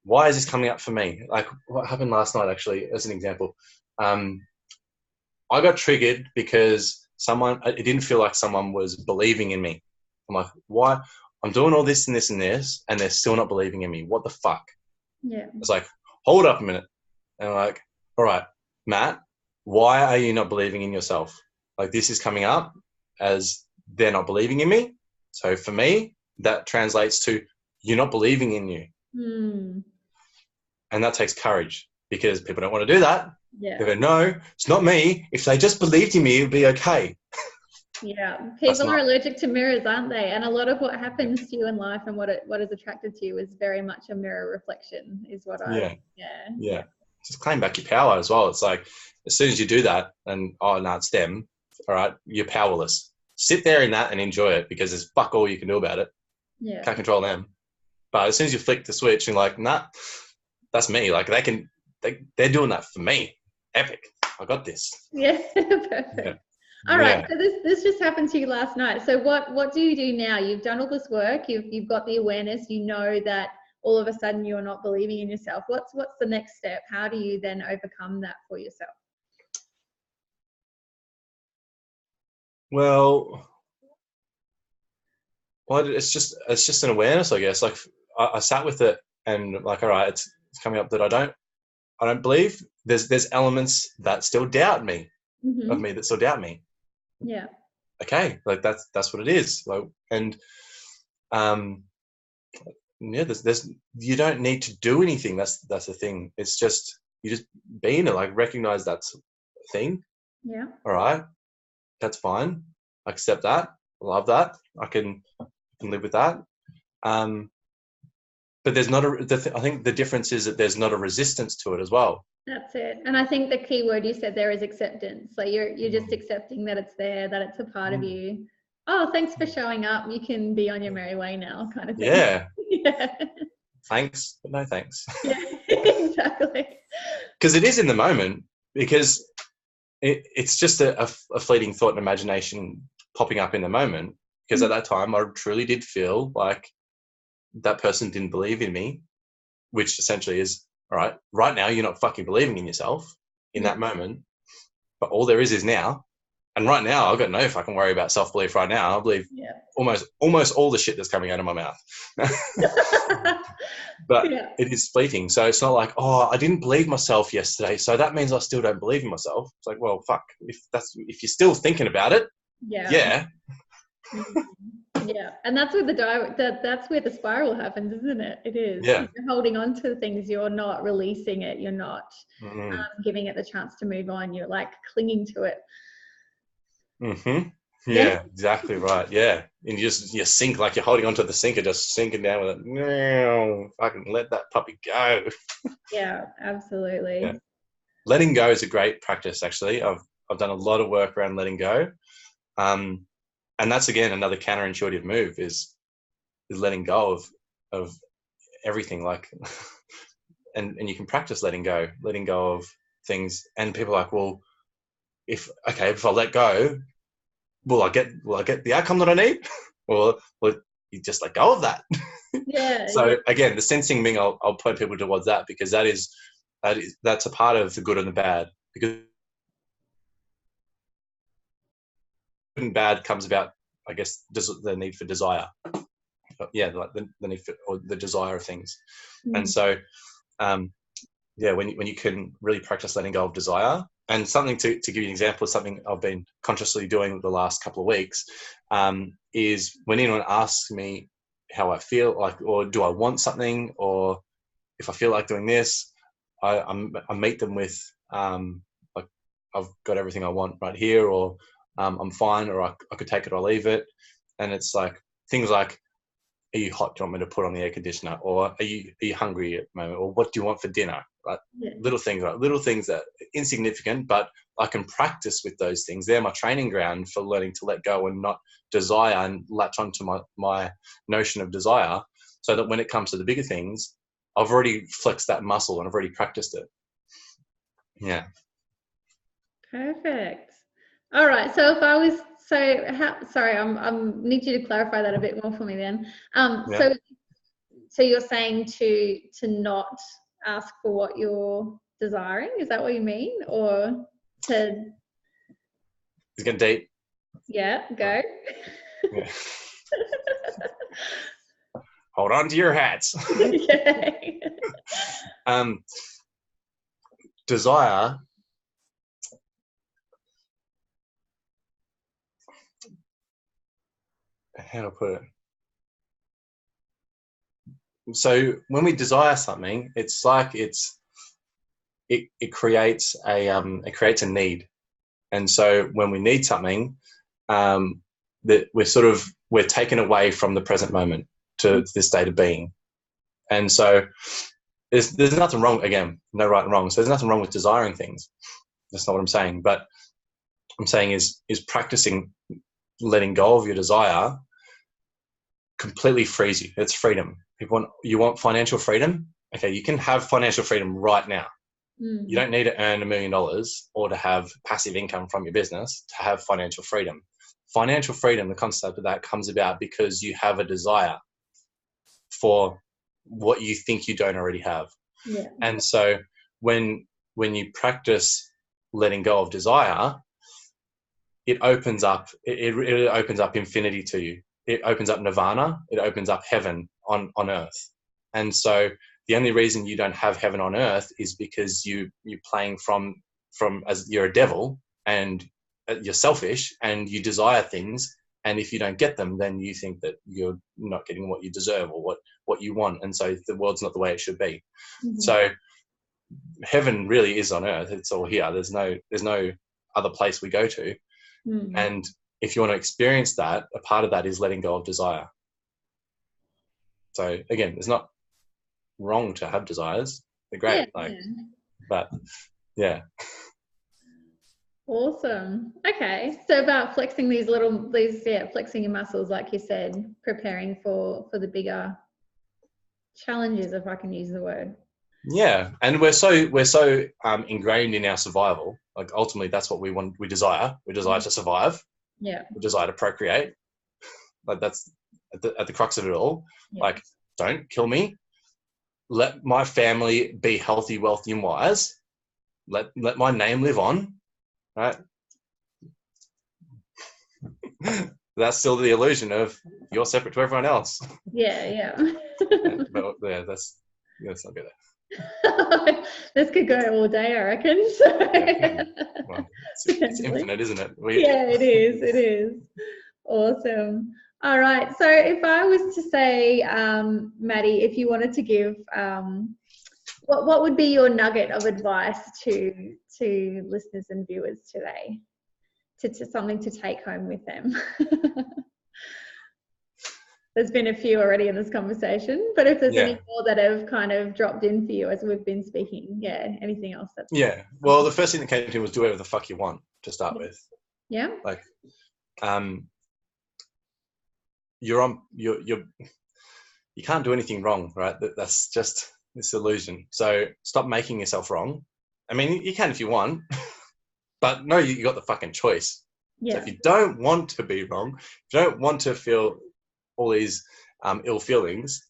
why is this coming up for me? Like what happened last night, actually, as an example. I got triggered because it didn't feel like someone was believing in me. I'm like, why? I'm doing all this and this and this, and they're still not believing in me. What the fuck?
Yeah.
It's like, hold up a minute. And I'm like, all right, Matt, why are you not believing in yourself? Like this is coming up as they're not believing in me. So for me, that translates to you're not believing in you. And that takes courage because people don't want to do that.
Yeah.
They go, no, it's not me. If they just believed in me, it would be okay.
Yeah. People are allergic to mirrors, aren't they? And a lot of what happens to you in life and what is attracted to you is very much a mirror reflection is what
Yeah. Just claim back your power as well. It's like, as soon as you do that and, oh, no, it's them, all right, you're powerless. Sit there in that and enjoy it because there's fuck all you can do about it.
Yeah.
Can't control them. But as soon as you flick the switch and like, nah, that's me. Like they're doing that for me. Epic. I got this.
Yeah. Perfect. Yeah. All right. So this just happened to you last night. So what do you do now? You've done all this work. You've got the awareness. You know that all of a sudden you're not believing in yourself. What's the next step? How do you then overcome that for yourself?
Well, it's just an awareness, I guess. Like I sat with it and like, all right, it's coming up that I don't believe. There's elements that still doubt me, of me that still doubt me.
Yeah.
Okay, like that's what it is. Like, and there's you don't need to do anything. That's the thing. It's just you just be in it. Like recognize that's a thing.
Yeah.
All right, that's fine. I accept that. I love that. I can live with that. But there's not I think the difference is that there's not a resistance to it as well.
That's it. And I think the key word you said there is acceptance. Like you're just accepting that it's there, that it's a part of you. Oh, thanks for showing up. You can be on your merry way now, kind of thing.
Yeah.
Yeah.
Thanks, but no thanks.
Yeah, exactly.
Because it is in the moment, because it's just a fleeting thought and imagination popping up in the moment. Because at that time, I truly did feel like that person didn't believe in me, which essentially is, all right, right now you're not fucking believing in yourself in that moment, but all there is now. And right now, I've got no fucking worry about self-belief right now. I believe almost all the shit that's coming out of my mouth. But it is fleeting. So it's not like, oh, I didn't believe myself yesterday, so that means I still don't believe in myself. It's like, well, fuck, if you're still thinking about it, yeah.
Yeah, and that's where that's where the spiral happens, isn't it? It is.
Yeah.
You're holding on to things. You're not releasing it. You're not giving it the chance to move on. You're like clinging to it.
Yeah, exactly right. Yeah, and you sink like you're holding onto the sinker, just sinking down with it. No, fucking let that puppy go.
Yeah, absolutely.
Yeah. Letting go is a great practice. Actually, I've done a lot of work around letting go. And that's again another counterintuitive move is letting go of everything. Like, and you can practice letting go of things. And people are like, well, if I let go, will I get the outcome that I need? Or you just let go of that.
Yeah.
So again, the sensing thing, I'll point people towards that because that's a part of the good and the bad. Because good and bad comes about, I guess, the need for desire. Yeah, like the need for, or the desire of things. And so, when you can really practice letting go of desire, and something to give you an example of something I've been consciously doing the last couple of weeks, is when anyone asks me how I feel, like, or do I want something, or if I feel like doing this, I meet them with, like, I've got everything I want right here, or I'm fine, or I could take it or leave it. And it's like things like, are you hot? Do you want me to put on the air conditioner? Or are you hungry at the moment? Or what do you want for dinner? Right? Yeah. Little things that are insignificant, but I can practice with those things. They're my training ground for learning to let go and not desire and latch onto my notion of desire, so that when it comes to the bigger things, I've already flexed that muscle and I've already practiced it. Yeah.
Perfect. All right. So if I was Sorry, I'm need you to clarify that a bit more for me then.
Yeah.
So you're saying to not ask for what you're desiring? Is that what you mean? Or to...
It's getting deep.
Yeah, go.
Yeah. Hold on to your hats.
Okay.
Desire, how do I put it? So when we desire something, it's like it creates a need. And so when we need something, that we're taken away from the present moment to this state of being. And so there's nothing wrong, again, no right and wrong. So there's nothing wrong with desiring things. That's not what I'm saying. But I'm saying is practicing letting go of your desire completely frees you. It's freedom. You want financial freedom? Okay, you can have financial freedom right now. You don't need to earn $1 million or to have passive income from your business to have financial freedom. Financial freedom, the concept of that comes about because you have a desire for what you think you don't already have.
Yeah.
And so when you practice letting go of desire, it opens up infinity to you. It opens up nirvana. It opens up heaven on earth. And so the only reason you don't have heaven on earth is because you're playing from as you're a devil and you're selfish and you desire things. And if you don't get them, then you think that you're not getting what you deserve or what you want. And so the world's not the way it should be. Mm-hmm. So heaven really is on earth. It's all here. There's no other place we go to. Mm-hmm. And if you want to experience that, a part of that is letting go of desire. So again, it's not wrong to have desires. They're great. But yeah.
Awesome. Okay. So about flexing flexing your muscles, like you said, preparing for the bigger challenges, if I can use the word.
Yeah. And we're so ingrained in our survival. Like ultimately that's what we want. We desire to survive.
Yeah.
We desire to procreate. Like that's at the crux of it all. Yeah. Like, don't kill me. Let my family be healthy, wealthy, and wise. Let my name live on. Right? That's still the illusion of you're separate to everyone else.
Yeah.
But yeah, let's not go
there. This could go all day, I reckon. So.
Yeah. Well, it's infinite, isn't it?
Yeah, it is. It is. Awesome. All right. So if I was to say, Maddie, if you wanted to give, what would be your nugget of advice to listeners and viewers today, to something to take home with them? There's been a few already in this conversation, but if there's any more that have kind of dropped in for you as we've been speaking, anything else?
Well, the first thing that came to me was do whatever the fuck you want to start with.
Yeah.
Like, you can't do anything wrong, right? That's just this illusion. So stop making yourself wrong. I mean, you can if you want, but no, you got the fucking choice. Yeah. So if you don't want to be wrong, if you don't want to feel all these ill feelings,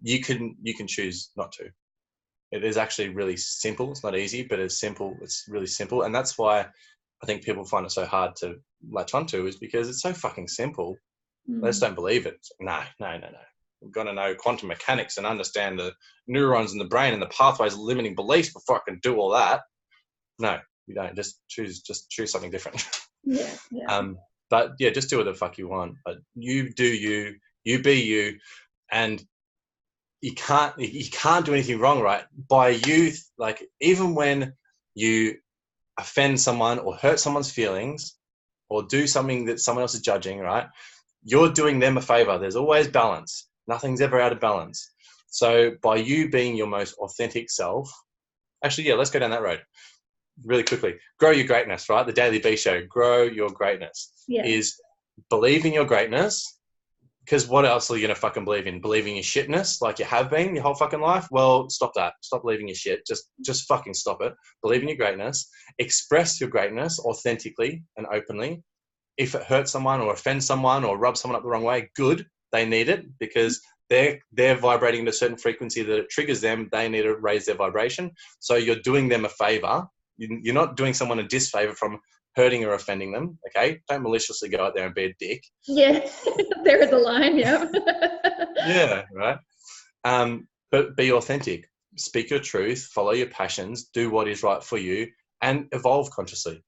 you can choose not to. It is actually really simple. It's not easy, but it's simple. It's really simple. And that's why I think people find it so hard to latch onto, is because it's so fucking simple. They just don't believe it. No. We've got to know quantum mechanics and understand the neurons in the brain and the pathways of limiting beliefs before I can do all that. No, you don't. Just choose something different.
Yeah.
But yeah, just do what the fuck you want. But you do you be you, and you can't do anything wrong, right? By you, like, even when you offend someone or hurt someone's feelings or do something that someone else is judging, right? You're doing them a favor. There's always balance. Nothing's ever out of balance. So by you being your most authentic self, actually, let's go down that road really quickly. Grow your greatness, right? The Daily B Show, grow your greatness is believe in your greatness. Because what else are you going to fucking believe in? Believing your shitness like you have been your whole fucking life? Well, stop that. Stop believing your shit. Just fucking stop it. Believe in your greatness. Express your greatness authentically and openly. if it hurts someone or offends someone or rubs someone up the wrong way, good, they need it, because they're vibrating at a certain frequency that it triggers them. They need to raise their vibration. So you're doing them a favor. You're not doing someone a disfavor from hurting or offending them. Okay, don't maliciously go out there and be a dick.
Yeah, there is a line. Yeah.
Yeah, right. But be authentic. Speak your truth. Follow your passions. Do what is right for you, and evolve consciously.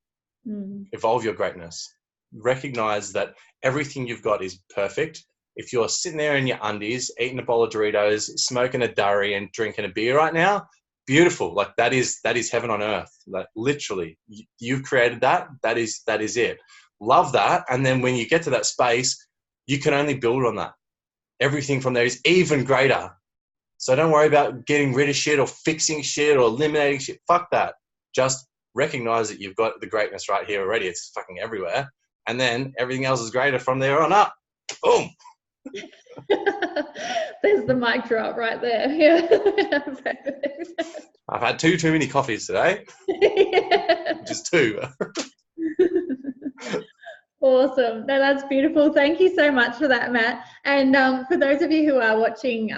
Evolve your greatness. Recognize that everything you've got is perfect. If you're sitting there in your undies, eating a bowl of Doritos, smoking a durry and drinking a beer right now, beautiful. Like that is heaven on earth. Like literally, you've created that. That is it. Love that. And then when you get to that space, you can only build on that. Everything from there is even greater. So don't worry about getting rid of shit or fixing shit or eliminating shit. Fuck that. Just recognize that you've got the greatness right here already. It's fucking everywhere. And then everything else is greater from there on up. Boom.
There's the mic drop right there. Yeah.
I've had too many coffees today.
Yeah.
Just 2.
Awesome. No, that's beautiful. Thank you so much for that, Matt. And for those of you who are watching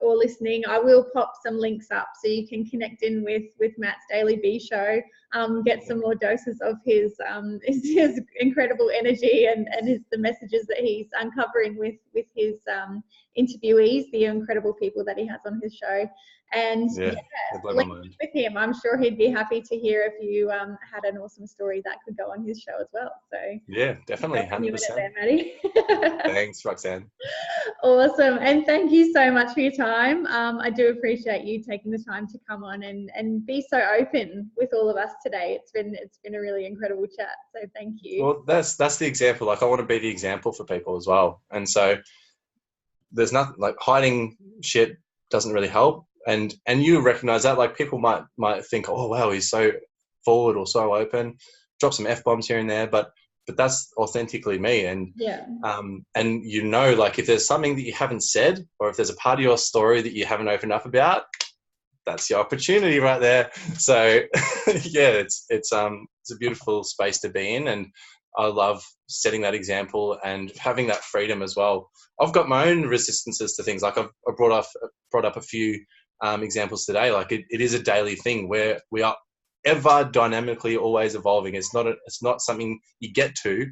or listening, I will pop some links up so you can connect in with Matt's Daily Bee show, get some more doses of his incredible energy and the messages that he's uncovering with his interviewees, the incredible people that he has on his show. And link with him. I'm sure he'd be happy to hear if you had an awesome story that could go on his show as well. So
yeah, definitely, 100%.
There, Maddie.
Thanks, Roxanne.
Awesome, and thank you so much for your time. I do appreciate you taking the time to come on and be so open with all of us today. It's been a really incredible chat. So thank you.
Well, that's the example. Like I want to be the example for people as well. And so there's nothing like hiding shit doesn't really help. And you recognize that, like people might think, oh wow, he's so forward or so open, drop some F-bombs here and there, but that's authentically me. And and like if there's something that you haven't said, or if there's a part of your story that you haven't opened up about, that's your opportunity right there. So yeah, it's a beautiful space to be in, and I love setting that example and having that freedom as well. I've got my own resistances to things. Like I've brought up a few examples today. Like it is a daily thing where we are ever dynamically always evolving. It's not something you get to.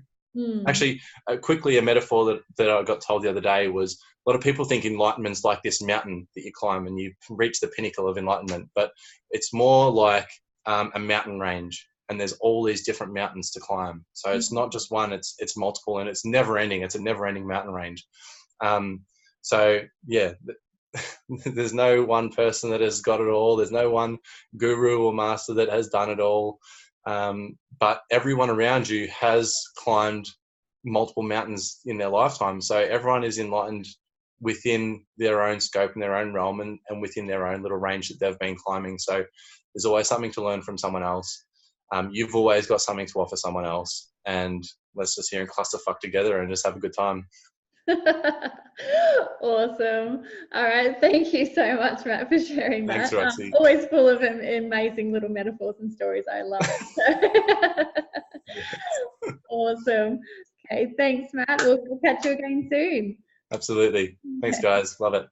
Actually, quickly, a metaphor that I got told the other day was a lot of people think enlightenment's like this mountain that you climb and you reach the pinnacle of enlightenment, but it's more like a mountain range, and there's all these different mountains to climb. So it's not just one, it's multiple, and it's never ending. It's a never ending mountain range. So yeah, there's no one person that has got it all. There's no one guru or master that has done it all. But everyone around you has climbed multiple mountains in their lifetime. So everyone is enlightened within their own scope and their own realm and within their own little range that they've been climbing. So there's always something to learn from someone else. You've always got something to offer someone else, and let's just hear and clusterfuck together and just have a good time.
Awesome. All right. Thank you so much, Matt, for sharing that.
Thanks, Roxy.
Always full of amazing little metaphors and stories. I love it. Awesome. Okay. Thanks, Matt. We'll catch you again soon.
Absolutely. Thanks, guys. Love it.